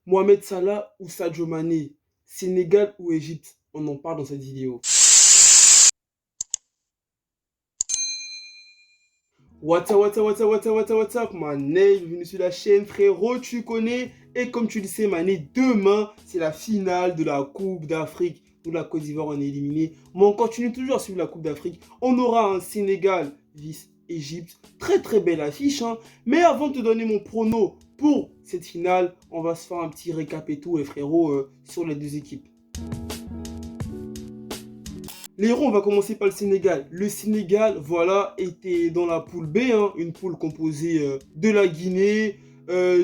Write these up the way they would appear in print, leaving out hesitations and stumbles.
Mohamed Salah ou Sadio Mané, Sénégal ou Égypte, on en parle dans cette vidéo. What's up, mané, bienvenue sur la chaîne, frérot, tu connais. Et comme tu le sais, mané, demain, c'est la finale de la Coupe d'Afrique. Nous, la Côte d'Ivoire, on est éliminé. Mais on continue toujours à suivre la Coupe d'Afrique. On aura un Sénégal vs Égypte. Très, très belle affiche, hein. Mais avant de te donner mon prono pour cette finale, on va se faire un petit récap et tout, les frérots, sur les deux équipes. Les héros, on va commencer par le Sénégal. Le Sénégal, voilà, était dans la poule B, hein, une poule composée de la Guinée,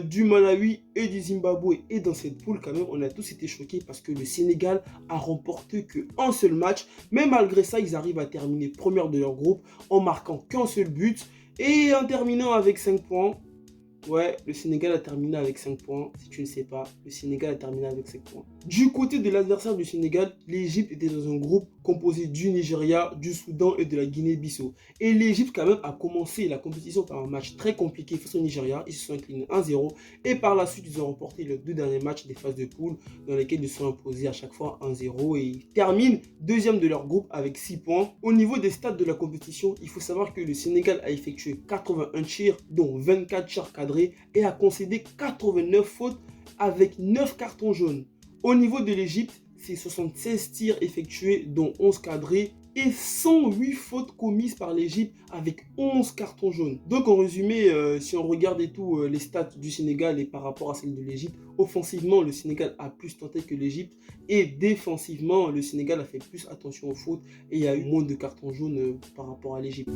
du Malawi et du Zimbabwe. Et dans cette poule, quand même, on a tous été choqués parce que le Sénégal a remporté qu'un seul match. Mais malgré ça, ils arrivent à terminer première de leur groupe en marquant qu'un seul but et en terminant avec 5 points. Ouais, le Sénégal a terminé avec 5 points. Si tu ne sais pas, le Sénégal a terminé avec 5 points. Du côté de l'adversaire du Sénégal, l'Égypte était dans un groupe composé du Nigeria, du Soudan et de la Guinée-Bissau. Et l'Égypte, quand même, a commencé la compétition par un match très compliqué face au Nigeria. Ils se sont inclinés 1-0. Et par la suite, ils ont remporté les deux derniers matchs des phases de poule dans lesquels ils se sont imposés à chaque fois 1-0. Et ils terminent deuxième de leur groupe avec 6 points. Au niveau des stats de la compétition, il faut savoir que le Sénégal a effectué 81 tirs, dont 24 tirs cadrés, et a concédé 89 fautes avec 9 cartons jaunes. Au niveau de l'Égypte, c'est 76 tirs effectués dont 11 cadrés et 108 fautes commises par l'Égypte avec 11 cartons jaunes. Donc en résumé, si on regarde et tout les stats du Sénégal et par rapport à celles de l'Égypte, offensivement le Sénégal a plus tenté que l'Égypte et défensivement le Sénégal a fait plus attention aux fautes et il y a eu moins de cartons jaunes par rapport à l'Égypte.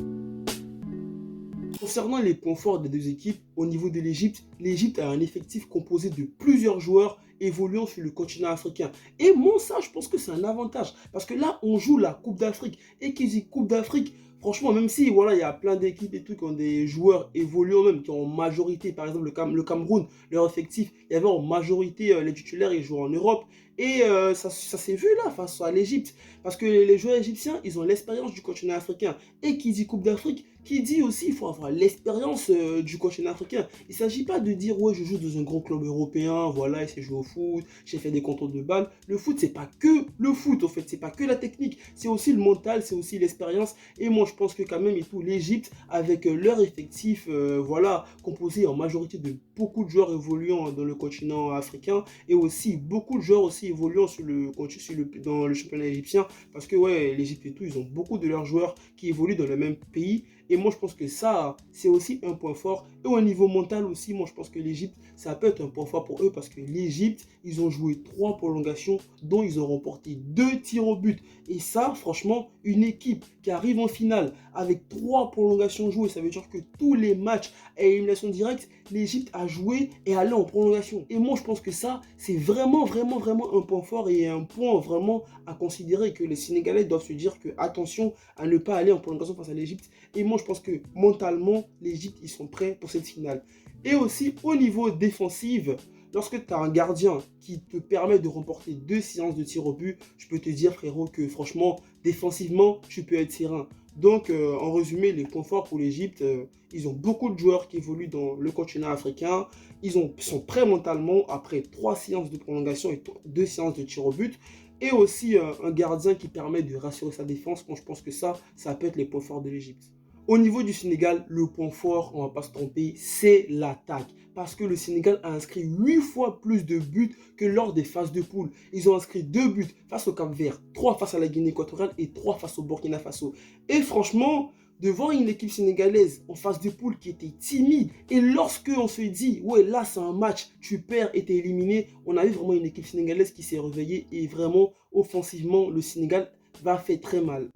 Concernant les points forts des deux équipes, au niveau de l'Égypte, l'Égypte a un effectif composé de plusieurs joueurs évoluant sur le continent africain. Et moi, ça, je pense que c'est un avantage. Parce que là, on joue la Coupe d'Afrique. Et qui dit Coupe d'Afrique, franchement, même si voilà, il y a plein d'équipes et tout qui ont des joueurs évoluants même, qui ont en majorité, par exemple le Cameroun, leur effectif, il y avait en majorité les titulaires, ils jouent en Europe. Et ça s'est vu là face à l'Égypte. Parce que les joueurs égyptiens, ils ont l'expérience du continent africain. Et qui dit Coupe d'Afrique, qui dit aussi il faut avoir l'expérience du continent africain. Il ne s'agit pas de dire ouais je joue dans un grand club européen, voilà, j'ai joué au foot, j'ai fait des contrôles de balles. Le foot c'est pas que le foot en fait, c'est pas que la technique, c'est aussi le mental, c'est aussi l'expérience. Et moi je pense que quand même et tout l'Égypte avec leur effectif voilà composé en majorité de beaucoup de joueurs évoluant dans le continent africain et aussi beaucoup de joueurs aussi évoluant dans le championnat égyptien parce que ouais l'Égypte et tout ils ont beaucoup de leurs joueurs qui évoluent dans le même pays. Et moi, je pense que ça, c'est aussi un point fort. Et au niveau mental aussi, moi, je pense que l'Égypte, ça peut être un point fort pour eux parce que l'Égypte, ils ont joué 3 prolongations dont ils ont remporté 2 tirs au but. Et ça, franchement, une équipe qui arrive en finale avec 3 prolongations jouées, ça veut dire que tous les matchs à élimination directe, l'Égypte a joué et allé en prolongation. Et moi, je pense que ça, c'est vraiment, vraiment, vraiment un point fort et un point vraiment à considérer que les Sénégalais doivent se dire que attention à ne pas aller en prolongation face à l'Égypte. Et moi, je pense que mentalement, l'Égypte, ils sont prêts pour cette finale. Et aussi, au niveau défensif, lorsque tu as un gardien qui te permet de remporter 2 séances de tir au but, je peux te dire, frérot, que franchement, défensivement, tu peux être serein. Donc, en résumé, les points forts pour l'Égypte, ils ont beaucoup de joueurs qui évoluent dans le continent africain. Sont prêts mentalement après 3 séances de prolongation et 2 séances de tir au but. Et aussi un gardien qui permet de rassurer sa défense. Moi, je pense que ça peut être les points forts de l'Égypte. Au niveau du Sénégal, le point fort, on ne va pas se tromper, c'est l'attaque. Parce que le Sénégal a inscrit 8 fois plus de buts que lors des phases de poule. Ils ont inscrit 2 buts face au Cap-Vert, 3 face à la Guinée équatoriale et 3 face au Burkina Faso. Et franchement, devant une équipe sénégalaise en phase de poule qui était timide, et lorsque on se dit, ouais là c'est un match, tu perds et t'es éliminé, on a vu vraiment une équipe sénégalaise qui s'est réveillée et vraiment offensivement le Sénégal va faire très mal.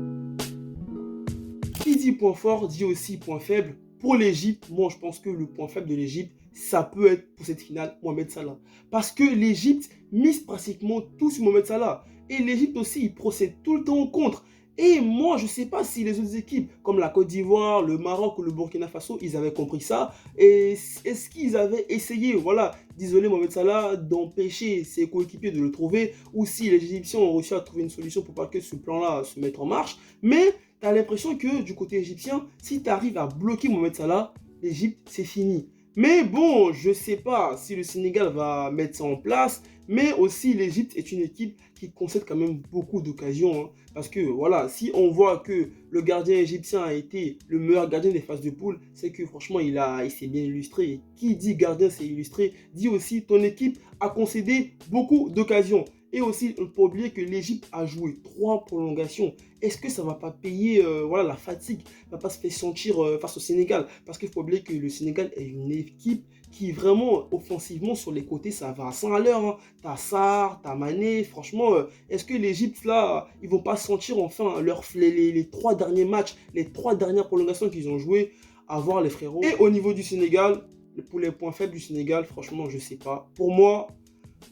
Qui dit point fort dit aussi point faible. Pour l'Égypte, moi je pense que le point faible de l'Égypte, ça peut être pour cette finale Mohamed Salah. Parce que l'Égypte mise pratiquement tout sur Mohamed Salah. Et l'Égypte aussi, il procède tout le temps au contre. Et moi, je ne sais pas si les autres équipes, comme la Côte d'Ivoire, le Maroc ou le Burkina Faso, ils avaient compris ça. Et est-ce qu'ils avaient essayé, voilà, d'isoler Mohamed Salah, d'empêcher ses coéquipiers de le trouver, ou si les Égyptiens ont réussi à trouver une solution pour pas que ce plan-là se mette en marche. Mais tu as l'impression que du côté égyptien, si tu arrives à bloquer Mohamed Salah, l'Égypte, c'est fini. Mais bon, je ne sais pas si le Sénégal va mettre ça en place, mais aussi l'Égypte est une équipe qui concède quand même beaucoup d'occasions, hein. Parce que voilà, si on voit que le gardien égyptien a été le meilleur gardien des phases de poule, c'est que franchement, il s'est bien illustré. Et qui dit gardien s'est illustré, dit aussi ton équipe a concédé beaucoup d'occasions. Et aussi, il ne faut pas oublier que l'Égypte a joué 3 prolongations. Est-ce que ça ne va pas payer voilà, la fatigue, ne va pas se faire sentir face au Sénégal? Parce qu'il faut oublier que le Sénégal est une équipe qui vraiment, offensivement, sur les côtés, ça va à 100 à l'heure, hein. T'as Sarr, t'as Mané, franchement, est-ce que l'Égypte, là, ils vont pas sentir enfin les 3 derniers matchs, les 3 dernières prolongations qu'ils ont jouées, à voir les frérots? Et au niveau du Sénégal, pour les points faibles du Sénégal, franchement, je sais pas. Pour moi,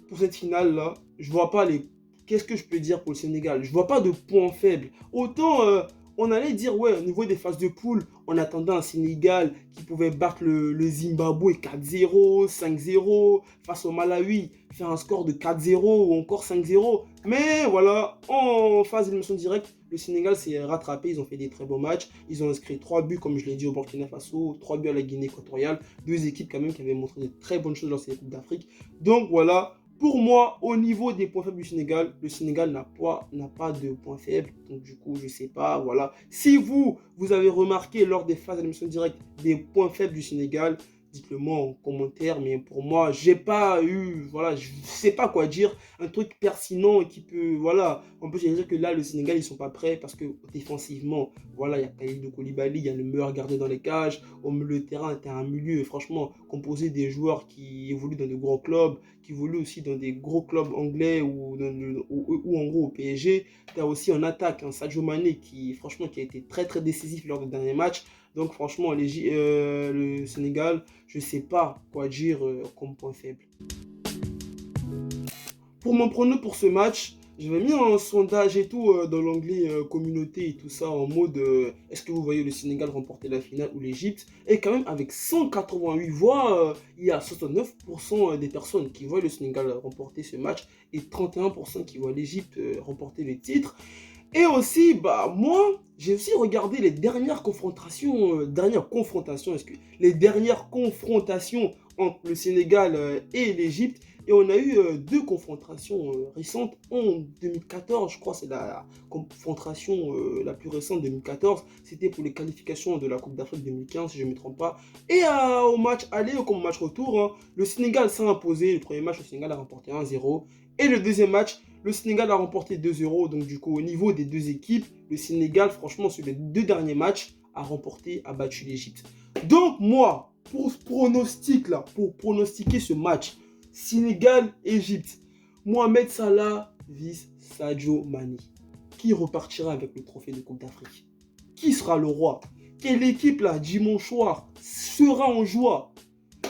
pour cette finale-là, je vois pas les... Qu'est-ce que je peux dire pour le Sénégal? Je vois pas de points faibles. Autant on allait dire, ouais, au niveau des phases de poule, on attendait un Sénégal qui pouvait battre le Zimbabwe 4-0, 5-0, face au Malawi, faire un score de 4-0 ou encore 5-0. Mais voilà, en phase d'élimination directe, le Sénégal s'est rattrapé, ils ont fait des très beaux matchs. Ils ont inscrit 3 buts, comme je l'ai dit, au Burkina Faso, 3 buts à la Guinée équatoriale. 2 équipes quand même qui avaient montré de très bonnes choses dans ces Coupes d'Afrique. Donc voilà, pour moi, au niveau des points faibles du Sénégal, le Sénégal n'a pas de points faibles. Donc du coup, je ne sais pas, voilà. Si vous avez remarqué lors des phases d'élimination directe des points faibles du Sénégal, dites-le moi en commentaire. Mais pour moi, j'ai pas eu, voilà, je ne sais pas quoi dire. Un truc pertinent qui peut, voilà. On peut se dire que là, le Sénégal, ils ne sont pas prêts parce que défensivement, voilà, il y a Kalidou Koulibaly, il y a le meilleur gardien dans les cages. Au milieu de terrain, tu as un milieu, franchement, composé des joueurs qui évoluent dans de grands clubs, qui évoluent aussi dans des gros clubs anglais ou en gros au PSG. Tu as aussi en attaque un Sadio Mané franchement, qui a été très très décisif lors des derniers matchs. Donc franchement, le Sénégal, je ne sais pas quoi dire comme point faible. Pour mon prono pour ce match, j'avais mis un sondage et tout dans l'onglet communauté et tout ça en mode est-ce que vous voyez le Sénégal remporter la finale ou l'Égypte? Et quand même avec 188 voix, il y a 69% des personnes qui voient le Sénégal remporter ce match et 31% qui voient l'Égypte remporter le titre. Et aussi, bah moi, j'ai aussi regardé les dernières confrontations entre le Sénégal et l'Égypte. Et on a eu 2 confrontations récentes en 2014, je crois, c'est la confrontation la plus récente 2014. C'était pour les qualifications de la Coupe d'Afrique 2015, si je ne me trompe pas. Et au match aller comme au match retour, hein, le Sénégal s'est imposé. Le premier match, le Sénégal a remporté 1-0. Et le deuxième match, le Sénégal a remporté 2-0. Donc du coup, au niveau des 2 équipes, le Sénégal, franchement, sur les 2 derniers matchs, a battu l'Égypte. Donc moi, pour pronostiquer ce match, Sénégal-Égypte, Mohamed Salah vs Sadio Mané. Qui repartira avec le trophée de Coupe d'Afrique? Qui sera le roi? Quelle équipe là, dimanche soir, sera en joie?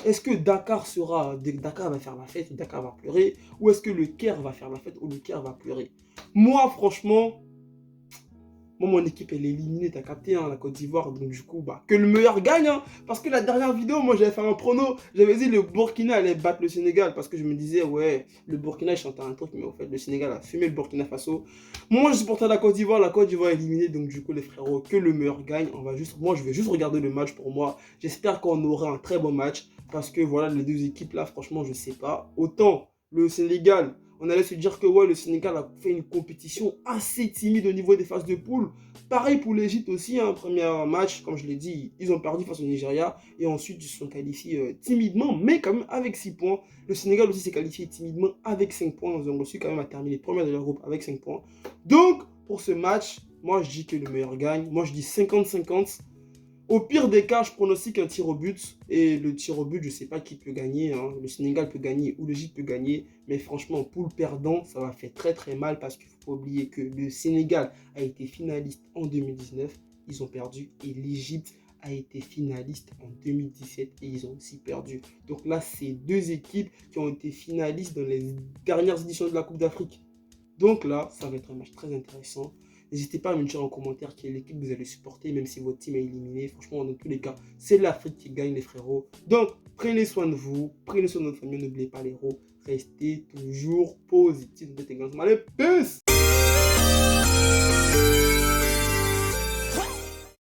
Est-ce que Dakar va faire la fête, Dakar va pleurer? Ou est-ce que le Caire va faire la fête ou le Caire va pleurer? Moi, franchement, mon équipe, elle est éliminée, t'as capté, hein, la Côte d'Ivoire. Donc, du coup, bah, que le meilleur gagne. Hein, parce que la dernière vidéo, moi, j'avais fait un prono. J'avais dit le Burkina allait battre le Sénégal. Parce que je me disais, ouais, le Burkina, il chantait un truc. Mais au fait, le Sénégal a fumé le Burkina Faso. Moi, je supportais la Côte d'Ivoire. La Côte d'Ivoire est éliminée. Donc, du coup, les frérots, que le meilleur gagne. Moi, je vais juste regarder le match pour moi. J'espère qu'on aura un très bon match. Parce que, voilà, les 2 équipes là, franchement, je sais pas. Autant le Sénégal, on allait se dire que ouais, le Sénégal a fait une compétition assez timide au niveau des phases de poule. Pareil pour l'Égypte aussi, un premier match, comme je l'ai dit, ils ont perdu face au Nigeria et ensuite ils se sont qualifiés timidement, mais quand même avec 6 points. Le Sénégal aussi s'est qualifié timidement avec 5 points. Ils ont reçu quand même à terminer premier de leur groupe avec 5 points. Donc, pour ce match, moi je dis que le meilleur gagne. Moi je dis 50-50. Au pire des cas, je pronostique un tir au but. Et le tir au but, je ne sais pas qui peut gagner. Hein. Le Sénégal peut gagner ou l'Égypte peut gagner. Mais franchement, pour le perdant, ça va faire très très mal. Parce qu'il ne faut pas oublier que le Sénégal a été finaliste en 2019. Ils ont perdu. Et l'Égypte a été finaliste en 2017. Et ils ont aussi perdu. Donc là, c'est 2 équipes qui ont été finalistes dans les dernières éditions de la Coupe d'Afrique. Donc là, ça va être un match très intéressant. N'hésitez pas à me dire en commentaire quelle équipe vous allez supporter, même si votre team est éliminé. Franchement, dans tous les cas, c'est l'Afrique qui gagne, les frérots. Donc, prenez soin de vous, prenez soin de votre famille, n'oubliez pas les héros. Restez toujours positifs. Allez, peace!